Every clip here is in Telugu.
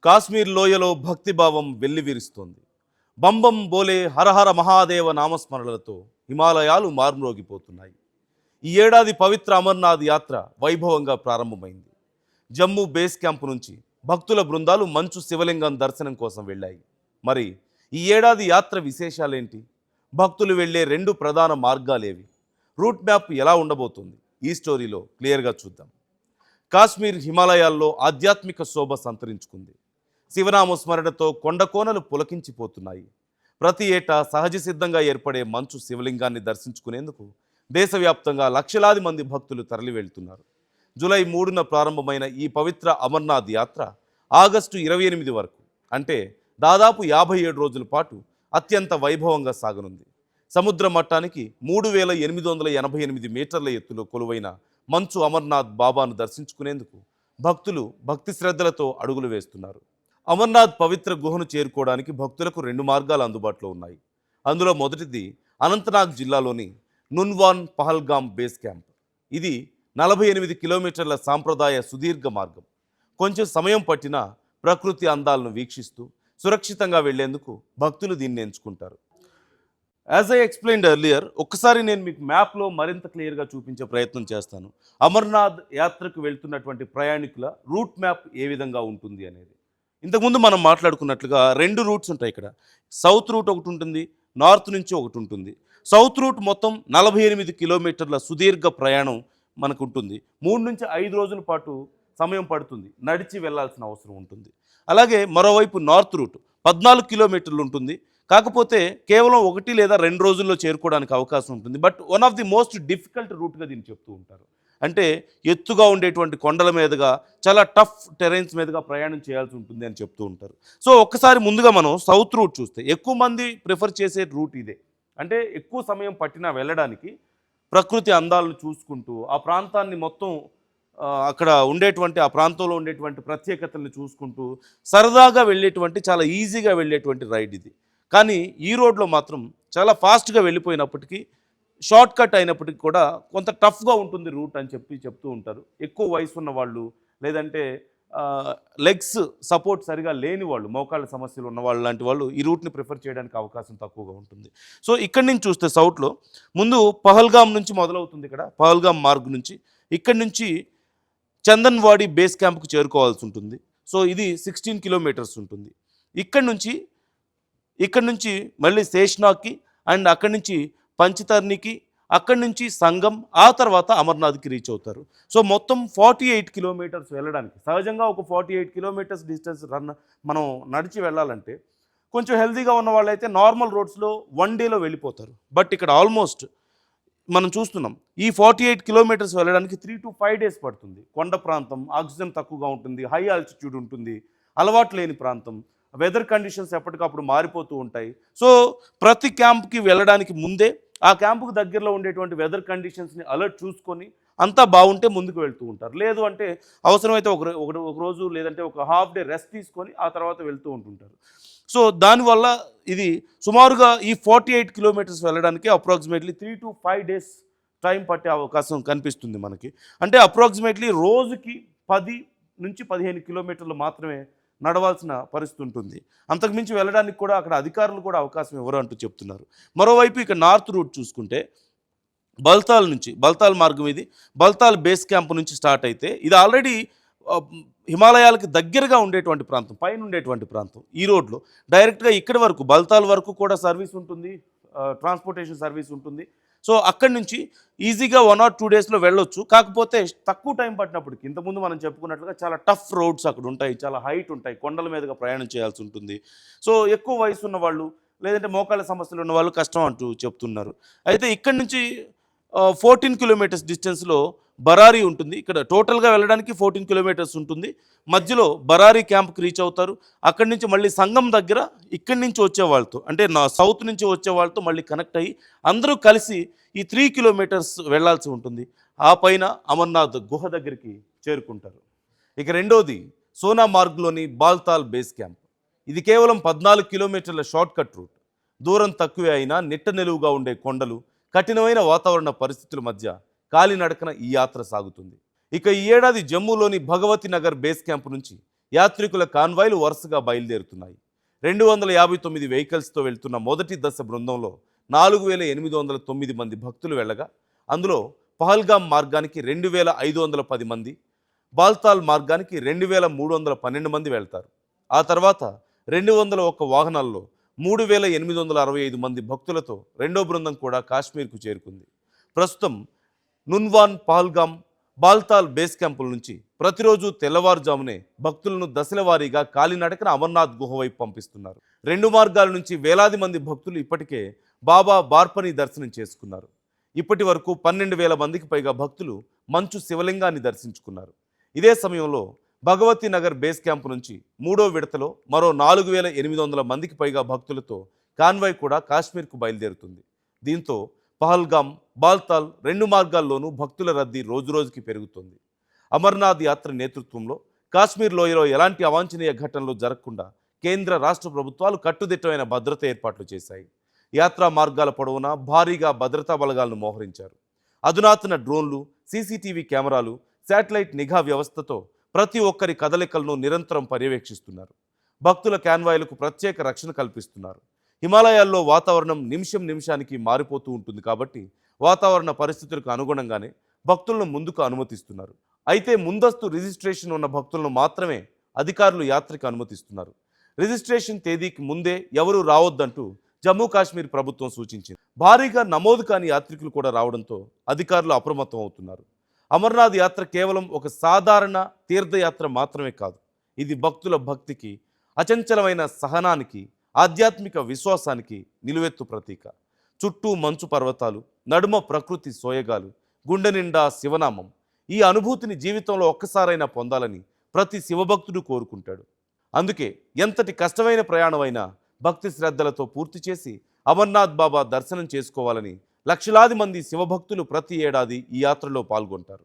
కాశ్మీర్ లోయలో భక్తిభావం వెల్లివిరుస్తోంది. బంబం బోలే హరహర మహాదేవ నామస్మరణలతో హిమాలయాలు మార్మ్రోగిపోతున్నాయి. ఈ ఏడాది పవిత్ర అమర్నాథ్ యాత్ర వైభవంగా ప్రారంభమైంది. జమ్మూ బేస్ క్యాంపు నుంచి భక్తుల బృందాలు మంచు శివలింగం దర్శనం కోసం వెళ్ళాయి. మరి ఈ ఏడాది యాత్ర విశేషాలేంటి? భక్తులు వెళ్ళే రెండు ప్రధాన మార్గాలేవి? రూట్ మ్యాప్ ఎలా ఉండబోతుంది? ఈ స్టోరీలో క్లియర్గా చూద్దాం. కాశ్మీర్ హిమాలయాల్లో ఆధ్యాత్మిక శోభ సంతరించుకుంది. శివనామ స్మరణతో కొండకోనలు పులకించిపోతున్నాయి. ప్రతి ఏటా సహజ సిద్ధంగా ఏర్పడే మంచు శివలింగాన్ని దర్శించుకునేందుకు దేశవ్యాప్తంగా లక్షలాది మంది భక్తులు తరలి వెళ్తున్నారు. జూలై 3న ప్రారంభమైన ఈ పవిత్ర అమర్నాథ్ యాత్ర ఆగస్టు 28 వరకు, అంటే దాదాపు 57 రోజుల పాటు అత్యంత వైభవంగా సాగనుంది. సముద్ర మట్టానికి 3888 మీటర్ల ఎత్తులో కొలువైన మంచు అమర్నాథ్ బాబాను దర్శించుకునేందుకు భక్తులు భక్తి శ్రద్ధలతో అడుగులు వేస్తున్నారు. అమర్నాథ్ పవిత్ర గుహను చేరుకోవడానికి భక్తులకు రెండు మార్గాలు అందుబాటులో ఉన్నాయి. అందులో మొదటిది అనంతనాగ్ జిల్లాలోని నున్వాన్ పహల్గామ్ బేస్ క్యాంప్. ఇది 48 కిలోమీటర్ల సాంప్రదాయ సుదీర్ఘ మార్గం. కొంచెం సమయం పట్టినా ప్రకృతి అందాలను వీక్షిస్తూ సురక్షితంగా వెళ్లేందుకు భక్తులు దీన్ని ఎంచుకుంటారు. యాజ్ ఐ ఎక్స్ప్లెయిన్డ్ ఎర్లియర్, ఒక్కసారి నేను మీకు మ్యాప్లో మరింత క్లియర్గా చూపించే ప్రయత్నం చేస్తాను. అమర్నాథ్ యాత్రకు వెళ్తున్నటువంటి ప్రయాణికుల రూట్ మ్యాప్ ఏ విధంగా ఉంటుంది అనేది. ఇంతకుముందు మనం మాట్లాడుకున్నట్లుగా రెండు రూట్స్ ఉంటాయి ఇక్కడ. సౌత్ రూట్ ఒకటి ఉంటుంది, నార్త్ నుంచి ఒకటి ఉంటుంది. సౌత్ రూట్ మొత్తం 48 కిలోమీటర్ల సుదీర్ఘ ప్రయాణం మనకు ఉంటుంది. 3 నుంచి 5 రోజుల పాటు సమయం పడుతుంది, నడిచి వెళ్లాల్సిన అవసరం ఉంటుంది. అలాగే మరోవైపు నార్త్ రూట్ 14 కిలోమీటర్లు ఉంటుంది. కాకపోతే కేవలం 1 లేదా 2 రోజుల్లో చేరుకోవడానికి అవకాశం ఉంటుంది. But one of the most difficult రూట్గా దీన్ని చెప్తూ ఉంటారు. అంటే ఎత్తుగా ఉండేటువంటి కొండల మీదుగా, చాలా టఫ్ టెరైన్స్ మీదుగా ప్రయాణం చేయాల్సి ఉంటుంది అని చెప్తూ ఉంటారు. సో ఒక్కసారి ముందుగా మనం సౌత్ రూట్ చూస్తే ఎక్కువ మంది ప్రిఫర్ చేసే రూట్ ఇదే. అంటే ఎక్కువ సమయం పట్టినా వెళ్ళడానికి, ప్రకృతి అందాలను చూసుకుంటూ ఆ ప్రాంతాన్ని మొత్తం అక్కడ ఉండేటువంటి ఆ ప్రాంతంలో ఉండేటువంటి ప్రత్యేకతల్ని చూసుకుంటూ సరదాగా వెళ్ళేటువంటి, చాలా ఈజీగా వెళ్ళేటువంటి రైడ్ ఇది. కానీ ఈ రోడ్లో మాత్రం చాలా ఫాస్ట్గా వెళ్ళిపోయినప్పటికీ, షార్ట్ కట్ అయినప్పటికీ కూడా కొంత టఫ్గా ఉంటుంది రూట్ అని చెప్తూ ఉంటారు. ఎక్కువ వయసు ఉన్న వాళ్ళు, లేదంటే లెగ్స్ సపోర్ట్ సరిగా లేని వాళ్ళు, మోకాళ్ళ సమస్యలు ఉన్న వాళ్ళు లాంటి వాళ్ళు ఈ రూట్ని ప్రిఫర్ చేయడానికి అవకాశం తక్కువగా ఉంటుంది. సో ఇక్కడి నుంచి చూస్తే సౌత్లో ముందు పహల్గామ్ నుంచి మొదలవుతుంది. ఇక్కడ పహల్గామ్ మార్గ్ నుంచి, ఇక్కడి నుంచి చందన్వాడి బేస్ క్యాంప్కి చేరుకోవాల్సి ఉంటుంది. సో ఇది 16 కిలోమీటర్స్ ఉంటుంది. ఇక్కడి నుంచి మళ్ళీ శేష్నాగ్కి, అండ్ అక్కడి నుంచి పంచతర్నికి, అక్కడి నుంచి సంగం, ఆ తర్వాత అమర్నాథ్కి రీచ్ అవుతారు. సో మొత్తం 48 కిలోమీటర్స్ వెళ్ళడానికి, సహజంగా ఒక 48 కిలోమీటర్స్ డిస్టెన్స్ మనం నడిచి వెళ్ళాలంటే కొంచెం హెల్తీగా ఉన్న వాళ్ళైతే నార్మల్ రోడ్స్లో 1 డేలో వెళ్ళిపోతారు. బట్ ఇక్కడ ఆల్మోస్ట్ మనం చూస్తున్నాం ఈ 48 కిలోమీటర్స్ వెళ్ళడానికి 3 to 5 డేస్ పడుతుంది. కొండ ప్రాంతం, ఆక్సిజన్ తక్కువగా ఉంటుంది, హై ఆల్టిట్యూడ్ ఉంటుంది, అలవాటు లేని ప్రాంతం, వెదర్ కండిషన్స్ ఎప్పటికప్పుడు మారిపోతూ ఉంటాయి. సో ప్రతి క్యాంప్కి వెళ్ళడానికి ముందే ఆ క్యాంపుకు దగ్గరలో ఉండేటువంటి వెదర్ కండిషన్స్ని అలర్ట్ చూసుకొని అంతా బాగుంటే ముందుకు వెళ్తూ ఉంటారు. లేదు అంటే అవసరమైతే ఒక రోజు లేదంటే ఒక హాఫ్ డే రెస్ట్ తీసుకొని ఆ తర్వాత వెళ్తూ ఉంటుంటారు. సో దానివల్ల ఇది సుమారుగా ఈ 48 కిలోమీటర్స్ వెళ్ళడానికి అప్రాక్సిమేట్లీ 3 to 5 డేస్ టైం పట్టే అవకాశం కనిపిస్తుంది మనకి. అంటే అప్రాక్సిమేట్లీ రోజుకి 10 నుంచి 15 కిలోమీటర్లు మాత్రమే నడవాల్సిన పరిస్థితి ఉంటుంది. అంతకుమించి వెళ్ళడానికి కూడా అక్కడ అధికారులు కూడా అవకాశం ఇవ్వరు అంటూ చెప్తున్నారు. మరోవైపు ఇక నార్త్ రూట్ చూసుకుంటే బల్తాల్ మార్గం, ఇది బల్తాల్ బేస్ క్యాంప్ నుంచి స్టార్ట్ అయితే ఇది ఆల్రెడీ హిమాలయాలకు దగ్గరగా ఉండేటువంటి ప్రాంతం, పైన ఉండేటువంటి ప్రాంతం. ఈ రోడ్లో డైరెక్ట్గా ఇక్కడి వరకు, బల్తాల్ వరకు కూడా సర్వీస్ ఉంటుంది, ట్రాన్స్పోర్టేషన్ సర్వీస్ ఉంటుంది. సో అక్కడి నుంచి ఈజీగా 1 or 2 డేస్లో వెళ్ళొచ్చు. కాకపోతే తక్కువ టైం పట్టినప్పటికి, ఇంతకుముందు మనం చెప్పుకున్నట్లుగా చాలా టఫ్ రోడ్స్ అక్కడ ఉంటాయి, చాలా హైట్ ఉంటాయి, కొండల మీదుగా ప్రయాణం చేయాల్సి ఉంటుంది. సో ఎక్కువ వయసు ఉన్న వాళ్ళు, లేదంటే మోకాళ్ళ సమస్యలు ఉన్న వాళ్ళు కష్టం అంటూ చెప్తున్నారు. అయితే ఇక్కడి నుంచి 14 కిలోమీటర్స్ డిస్టెన్స్లో బరారీ ఉంటుంది. ఇక్కడ టోటల్గా వెళ్ళడానికి 14 కిలోమీటర్స్ ఉంటుంది. మధ్యలో బరారీ క్యాంప్కి రీచ్ అవుతారు. అక్కడి నుంచి మళ్ళీ సంగం దగ్గర ఇక్కడి నుంచి వచ్చే వాళ్ళతో, అంటే సౌత్ నుంచి వచ్చే వాళ్ళతో మళ్ళీ కనెక్ట్ అయ్యి అందరూ కలిసి ఈ 3 కిలోమీటర్స్ వెళ్లాల్సి ఉంటుంది. ఆ పైన అమర్నాథ్ గుహ దగ్గరికి చేరుకుంటారు. ఇక రెండోది సోనామార్గ్లోని బాల్తాల్ బేస్ క్యాంప్. ఇది కేవలం 14 కిలోమీటర్ల షార్ట్ కట్ రూట్. దూరం తక్కువే అయినా నిట్ట నిలువుగా ఉండే కొండలు, కఠినమైన వాతావరణ పరిస్థితుల మధ్య కాలినడకన ఈ యాత్ర సాగుతుంది. ఇక ఈ ఏడాది జమ్మూలోని భగవతి నగర్ బేస్ క్యాంప్ నుంచి యాత్రికుల కాన్వాయ్లు వరుసగా బయలుదేరుతున్నాయి. 259 వెహికల్స్తో వెళ్తున్న మొదటి దశ బృందంలో 4809 మంది భక్తులు వెళ్ళగా, అందులో పహల్గామ్ మార్గానికి 2510 మంది, బాల్తాల్ మార్గానికి 2312 మంది వెళ్తారు. ఆ తర్వాత 201 వాహనాల్లో 3865 మంది భక్తులతో రెండో బృందం కూడా కాశ్మీర్కు చేరుకుంది. ప్రస్తుతం నున్వాన్, పహల్గామ్, బాల్తాల్ బేస్ క్యాంపుల నుంచి ప్రతిరోజు తెల్లవారుజామునే భక్తులను దశల వారీగా కాలినడకన అమర్నాథ్ గుహ వైపు పంపిస్తున్నారు. రెండు మార్గాల నుంచి వేలాది మంది భక్తులు ఇప్పటికే బాబా బార్పని దర్శనం చేసుకున్నారు. ఇప్పటి వరకు 12,000 మందికి పైగా భక్తులు మంచు శివలింగాన్ని దర్శించుకున్నారు. ఇదే సమయంలో భగవతీ నగర్ బేస్ క్యాంపు నుంచి మూడో విడతలో మరో 4800 మందికి పైగా భక్తులతో కాన్వాయ్ కూడా కాశ్మీర్కు బయలుదేరుతుంది. దీంతో పహల్గామ్, బాల్తాల్ రెండు మార్గాల్లోనూ భక్తుల రద్దీ రోజురోజుకి పెరుగుతుంది. అమర్నాథ్ యాత్ర నేతృత్వంలో కాశ్మీర్ లోయలో ఎలాంటి అవాంఛనీయ ఘటనలు జరగకుండా కేంద్ర రాష్ట్ర ప్రభుత్వాలు కట్టుదిట్టమైన భద్రత ఏర్పాట్లు చేశాయి. యాత్రా మార్గాల పొడవునా భారీగా భద్రతా బలగాలను మోహరించారు. అధునాతన డ్రోన్లు, సీసీటీవీ కెమెరాలు, శాటిలైట్ నిఘా వ్యవస్థతో ప్రతి ఒక్కరి కదలికలను నిరంతరం పర్యవేక్షిస్తున్నారు. భక్తుల కాన్వాయ్లకు ప్రత్యేక రక్షణ కల్పిస్తున్నారు. హిమాలయాల్లో వాతావరణం నిమిషం నిమిషానికి మారిపోతూ ఉంటుంది కాబట్టి వాతావరణ పరిస్థితులకు అనుగుణంగానే భక్తులను ముందుకు అనుమతిస్తున్నారు. అయితే ముందస్తు రిజిస్ట్రేషన్ ఉన్న భక్తులను మాత్రమే అధికారులు యాత్రకు అనుమతిస్తున్నారు. రిజిస్ట్రేషన్ తేదీకి ముందే ఎవరూ రావద్దంటూ జమ్మూ కాశ్మీర్ ప్రభుత్వం సూచించింది. భారీగా నమోదు కాని యాత్రికులు కూడా రావడంతో అధికారులు అప్రమత్తం అవుతున్నారు. అమర్నాథ్ యాత్ర కేవలం ఒక సాధారణ తీర్థయాత్ర మాత్రమే కాదు. ఇది భక్తుల భక్తికి, అచంచలమైన సహనానికి, ఆధ్యాత్మిక విశ్వాసానికి నిలువెత్తు ప్రతీక. చుట్టూ మంచు పర్వతాలు, నడుమ ప్రకృతి సోయగాలు, గుండె నిండా శివనామం. ఈ అనుభూతిని జీవితంలో ఒక్కసారైనా పొందాలని ప్రతి శివభక్తుడు కోరుకుంటాడు. అందుకే ఎంతటి కష్టమైన ప్రయాణమైనా భక్తి శ్రద్ధలతో పూర్తి చేసి అమర్నాథ్ బాబా దర్శనం చేసుకోవాలని లక్షలాది మంది శివభక్తులు ప్రతి ఏడాది ఈ యాత్రలో పాల్గొంటారు.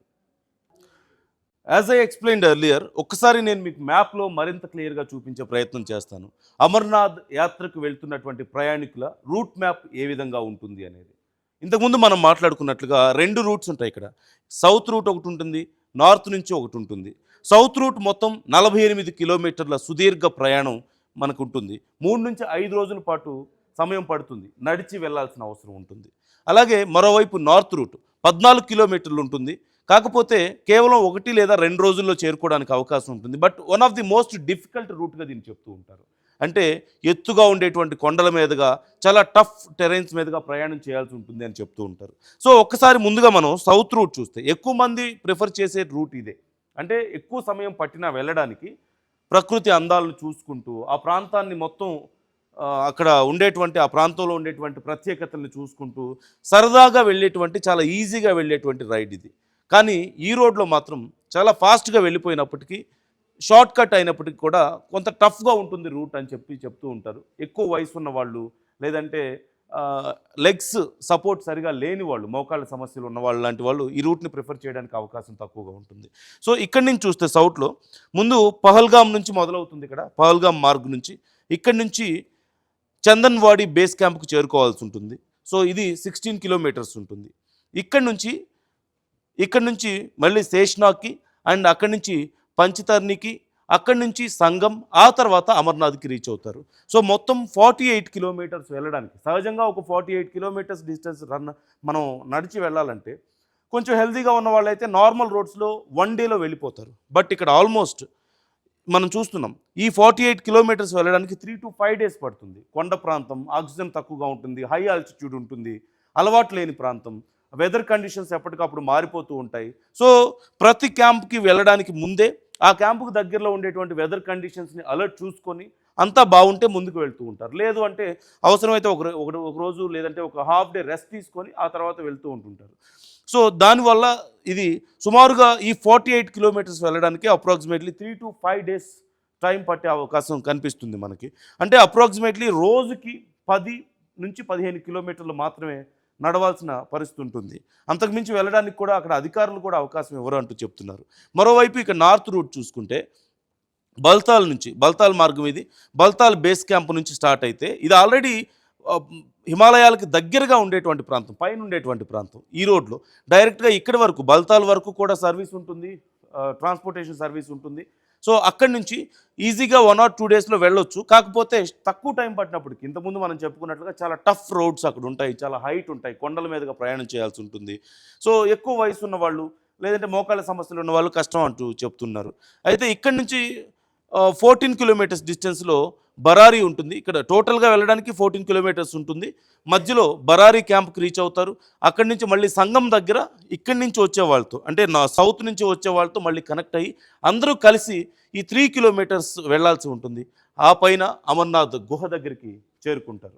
యాజ్ ఐ ఎక్స్ప్లెయిన్డ్ ఎర్లియర్, ఒక్కసారి నేను మీకు మ్యాప్లో మరింత క్లియర్గా చూపించే ప్రయత్నం చేస్తాను. అమర్నాథ్ యాత్రకు వెళ్తున్నటువంటి ప్రయాణికుల రూట్ మ్యాప్ ఏ విధంగా ఉంటుంది అనేది. ఇంతకుముందు మనం మాట్లాడుకున్నట్లుగా 2 రూట్స్ ఉంటాయి ఇక్కడ. సౌత్ రూట్ ఒకటి ఉంటుంది, నార్త్ నుంచి ఒకటి ఉంటుంది. సౌత్ రూట్ మొత్తం 48 కిలోమీటర్ల సుదీర్ఘ ప్రయాణం మనకు ఉంటుంది. 3 నుంచి 5 రోజుల పాటు సమయం పడుతుంది, నడిచి వెళ్లాల్సిన అవసరం ఉంటుంది. అలాగే మరోవైపు నార్త్ రూట్ 14 కిలోమీటర్లు ఉంటుంది. కాకపోతే కేవలం 1 లేదా 2 రోజుల్లో చేరుకోవడానికి అవకాశం ఉంటుంది. But one of the most difficult రూట్గా దీన్ని చెప్తూ ఉంటారు. అంటే ఎత్తుగా ఉండేటువంటి కొండల మీదుగా, చాలా టఫ్ టెరైన్స్ మీదుగా ప్రయాణం చేయాల్సి ఉంటుంది అని చెప్తూ ఉంటారు. సో ఒక్కసారి ముందుగా మనం సౌత్ రూట్ చూస్తే ఎక్కువ మంది ప్రిఫర్ చేసే రూట్ ఇదే. అంటే ఎక్కువ సమయం పట్టినా వెళ్ళడానికి, ప్రకృతి అందాలను చూసుకుంటూ ఆ ప్రాంతాన్ని మొత్తం అక్కడ ఉండేటువంటి ఆ ప్రాంతంలో ఉండేటువంటి ప్రత్యేకతల్ని చూసుకుంటూ సరదాగా వెళ్ళేటువంటి, చాలా ఈజీగా వెళ్ళేటువంటి రైడ్ ఇది. కానీ ఈ రోడ్లో మాత్రం చాలా ఫాస్ట్గా వెళ్ళిపోయినప్పటికీ, షార్ట్ కట్ అయినప్పటికీ కూడా కొంత టఫ్గా ఉంటుంది రూట్ అని చెప్తూ ఉంటారు. ఎక్కువ వయసు ఉన్న వాళ్ళు, లేదంటే లెగ్స్ సపోర్ట్ సరిగా లేని వాళ్ళు, మోకాళ్ళ సమస్యలు ఉన్న వాళ్ళు లాంటి వాళ్ళు ఈ రూట్ని ప్రిఫర్ చేయడానికి అవకాశం తక్కువగా ఉంటుంది. సో ఇక్కడి నుంచి చూస్తే సౌత్లో ముందు పహల్గామ్ నుంచి మొదలవుతుంది. ఇక్కడ పహల్గామ్ మార్గ్ నుంచి, ఇక్కడి నుంచి చందన్వాడి బేస్ క్యాంప్కి చేరుకోవాల్సి ఉంటుంది. సో ఇది 16 కిలోమీటర్స్ ఉంటుంది. ఇక్కడి నుంచి మళ్ళీ శేష్నాగ్కి, అండ్ అక్కడి నుంచి పంచతర్నికి, అక్కడి నుంచి సంగం, ఆ తర్వాత అమర్నాథ్కి రీచ్ అవుతారు. సో మొత్తం 48 కిలోమీటర్స్ వెళ్ళడానికి, సహజంగా ఒక 48 కిలోమీటర్స్ డిస్టెన్స్ మనం నడిచి వెళ్ళాలంటే కొంచెం హెల్తీగా ఉన్న వాళ్ళైతే నార్మల్ రోడ్స్లో 1 డేలో వెళ్ళిపోతారు. బట్ ఇక్కడ ఆల్మోస్ట్ మనం చూస్తున్నాం ఈ 48 కిలోమీటర్స్ వెళ్ళడానికి 3 to 5 డేస్ పడుతుంది. కొండ ప్రాంతం, ఆక్సిజన్ తక్కువగా ఉంటుంది, హై ఆల్టిట్యూడ్ ఉంటుంది, అలవాటు లేని ప్రాంతం, వెదర్ కండిషన్స్ ఎప్పటికప్పుడు మారిపోతూ ఉంటాయి. సో ప్రతి క్యాంప్కి వెళ్ళడానికి ముందే ఆ క్యాంపుకు దగ్గరలో ఉండేటువంటి వెదర్ కండిషన్స్ని అలర్ట్ చూసుకొని అంతా బాగుంటే ముందుకు వెళ్తూ ఉంటారు. లేదు అంటే అవసరమైతే ఒక రోజు లేదంటే ఒక హాఫ్ డే రెస్ట్ తీసుకొని ఆ తర్వాత వెళ్తూ ఉంటుంటారు. సో దానివల్ల ఇది సుమారుగా ఈ 48 కిలోమీటర్స్ వెళ్ళడానికి అప్రాక్సిమేట్లీ 3 to 5 డేస్ టైం పట్టే అవకాశం కనిపిస్తుంది మనకి. అంటే అప్రాక్సిమేట్లీ రోజుకి 10 నుంచి 15 కిలోమీటర్లు మాత్రమే నడవాల్సిన పరిస్థితి ఉంటుంది. అంతకుమించి వెళ్ళడానికి కూడా అక్కడ అధికారులు కూడా అవకాశం ఇవ్వరు అంటూ చెప్తున్నారు. మరోవైపు ఇక నార్త్ రూట్ చూసుకుంటే బల్తాల్ మార్గం, ఇది బల్తాల్ బేస్ క్యాంప్ నుంచి స్టార్ట్ అయితే ఇది ఆల్రెడీ హిమాలయాలకు దగ్గరగా ఉండేటువంటి ప్రాంతం, పైన ఉండేటువంటి ప్రాంతం. ఈ రోడ్లో డైరెక్ట్గా ఇక్కడి వరకు, బల్తాల్ వరకు కూడా సర్వీస్ ఉంటుంది, ట్రాన్స్పోర్టేషన్ సర్వీస్ ఉంటుంది. సో అక్కడి నుంచి ఈజీగా 1 or 2 డేస్లో వెళ్ళొచ్చు. కాకపోతే తక్కువ టైం పట్టినప్పటికి ఇంతకుముందు మనం చెప్పుకున్నట్లుగా చాలా టఫ్ రోడ్స్ అక్కడ ఉంటాయి, చాలా హైట్ ఉంటాయి, కొండల మీదుగా ప్రయాణం చేయాల్సి ఉంటుంది. సో ఎక్కువ వయసు ఉన్న వాళ్ళు లేదంటే మోకాళ్ళ సమస్యలు ఉన్న వాళ్ళు కష్టం అంటూ చెప్తున్నారు. అయితే ఇక్కడి నుంచి 14 కిలోమీటర్స్ డిస్టెన్స్లో బరారి ఉంటుంది. ఇక్కడ టోటల్గా వెళ్ళడానికి 14 కిలోమీటర్స్ ఉంటుంది. మధ్యలో బరారి క్యాంప్కి రీచ్ అవుతారు. అక్కడి నుంచి మళ్ళీ సంగం దగ్గర ఇక్కడి నుంచి వచ్చే వాళ్ళతో అంటే నా సౌత్ నుంచి వచ్చే వాళ్ళతో మళ్ళీ కనెక్ట్ అయ్యి అందరూ కలిసి ఈ 3 కిలోమీటర్స్ వెళ్ళాల్సి ఉంటుంది. ఆ పైన అమర్నాథ్ గుహ దగ్గరికి చేరుకుంటారు.